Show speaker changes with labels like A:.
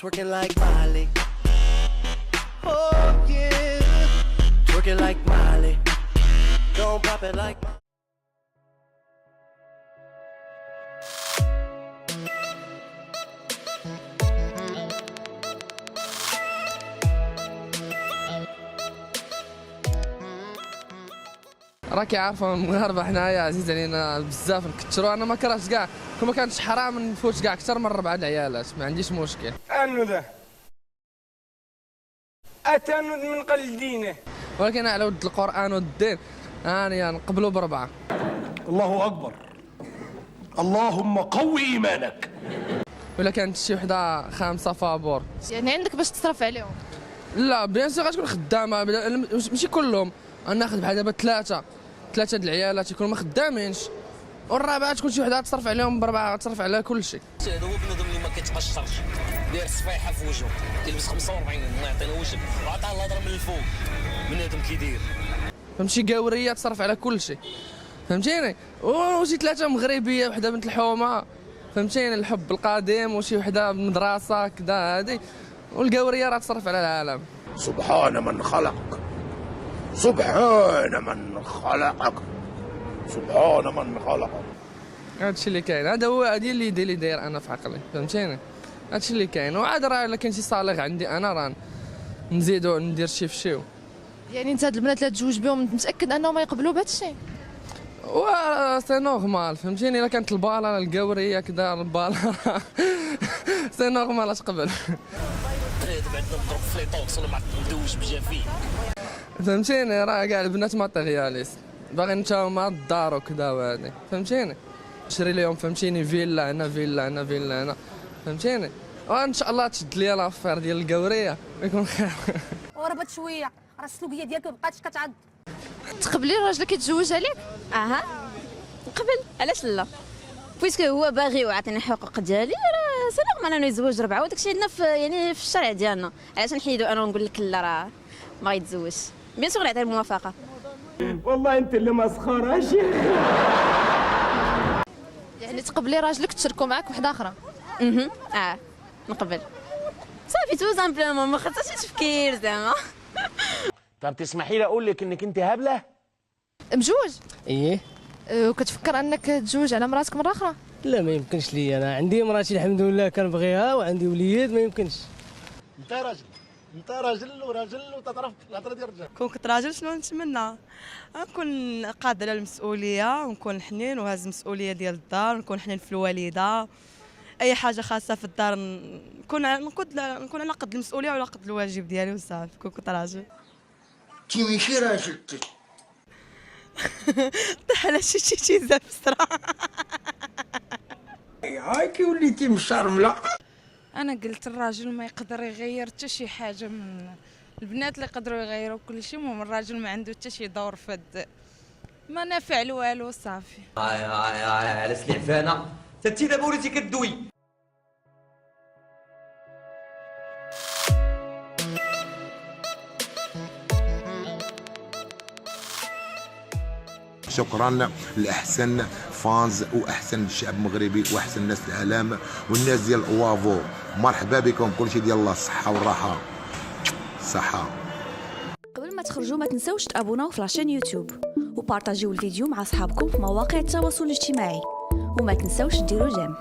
A: twerking like Miley. Oh yeah, twerking like Miley. Don't pop it like.
B: راكي عارفه المغاربه حنايا عزيز علينا بزاف نكثروا. انا ما كرهتش كاع كون ما كانش حرام نفوت كاع اكثر من 4 العيالات، ما عنديش مشكل.
C: التعنت من قل دينه،
B: ولكن على ود القران والدين انا نقبلوا ب4.
D: الله اكبر، اللهم قوي ايمانك.
B: ولا كانت شي وحده 5 فابور
E: يعني عندك باش تصرف عليهم؟
B: لا بيان سور غتكون خدامه، ماشي كلهم. ناخذ بحال دابا 3 د العيالات يكونوا ما خدامينش، والرابعه تكون شي وحده تصرف عليهم ب4 تصرف على كل شيء.
F: هذا هو بنادم اللي ما كيتقشرش، داير الصفيحه في وجهه، كيلبس 45 الله يعطينا وجهك، وعطاه الهضره من الفوق، بنادم كيدير.
B: فهمتي قاوريه تصرف على كل شيء، فهمتيني. وشي 3 مغربيه، وحده بنت الحومه، فهمتيني، الحب القديم، وشي وحده مدرسه كذا هذه، والقاوريه راه تصرف على العالم.
D: سبحان من خلق، سبحان من خلقك، سبحان من خلقك.
B: هادشي اللي كاين، هذا هو هادي اللي داير انا في عقلي، فهمتيني. هادشي اللي كاين، وعاد راه الا كاين شي صالح عندي انا راه نزيدو ندير شي في شي.
E: يعني انت هاد البنات اللي تزوج بهم متاكد انهم يقبلوا بهذا الشيء؟
B: و سي نورمال، فهمتيني. الا كانت الباله القوريه كذا الباله سي نورمال اتقبل.
F: بعد نضرب في لي طوكس ولا ندوش بجافي،
B: فهمتيني. راه كاع البنات ماتيرياليست، باغي نتاهما الدار وكذا وهادي، فهمتيني. نشري لهم فهمتيني فيلا هنا فيلا هنا فيلا هنا، فهمتيني. وان شاء الله تشد لي لافير ديال القوريه ويكون خير.
G: وربط شويه، راه السلوكيه ديالك ما بقاتش كتعض.
E: تقبلي راجلك يتزوج عليك؟
H: اها نقبل، علاش لا؟ بويسكو هو باغي وعطيني الحقوق ديالي، راه سي نورمال انه يتزوج 4، وداكشي عندنا في يعني في الشرع ديالنا. علاش نحيدو انا ونقول لك لا راه ما يتزوجش؟ بيان سور نعطيه الموافقه.
C: والله انت اللي مسخره شيخ.
E: يعني تقبلي راجلك تشاركوا معاك وحده اخرى؟
H: نقبل صافي تو سامبلومون، ما خصهاش تفكير زعما.
I: طب تسمحي لي اقول لك انك انت هبله؟
E: مجوج؟
J: ايه.
E: وكتفكر انك تتزوج على مراتك مره اخرى؟
J: لا ما يمكنش لي، انا عندي مراتي الحمد لله كنبغيها وعندي وليد، ما يمكنش.
D: انت راجل وراجل وتعرف الهضره ديال الرجال.
K: كون كنت راجل شنو نتمنى؟ نكون قادره على المسؤوليه، ونكون حنين وهاز المسؤوليه ديال الدار، ونكون حنين في الوالده، اي حاجه خاصه في الدار نكون على قد المسؤوليه وعلى قد الواجب ديالي وصافي. كون كنت راجل
D: تي ماشي راجل،
K: على شي زفسره.
D: هاكي وليتي مشرمله.
L: انا قلت الراجل ما يقدر يغير حتى شي حاجه، من البنات اللي يقدروا يغيروا كل شيء، المهم الراجل ما عنده حتى شي دور فد، ما نافع له والو صافي.
F: على سلعفانه تنتي دابا وليتي كدوي.
D: شكرا لاحسن فانز واحسن شعب مغربي واحسن ناس العالم والناس ديال اوافو. مرحبا بكم، كلشي ديال الله الصحه والراحه. صحه.
H: قبل ما تخرجوا ما تنسوش تابوناو في لاشين يوتيوب، وبارطاجيو الفيديو مع اصحابكم في مواقع التواصل الاجتماعي، وما تنسوش ديروا جيم.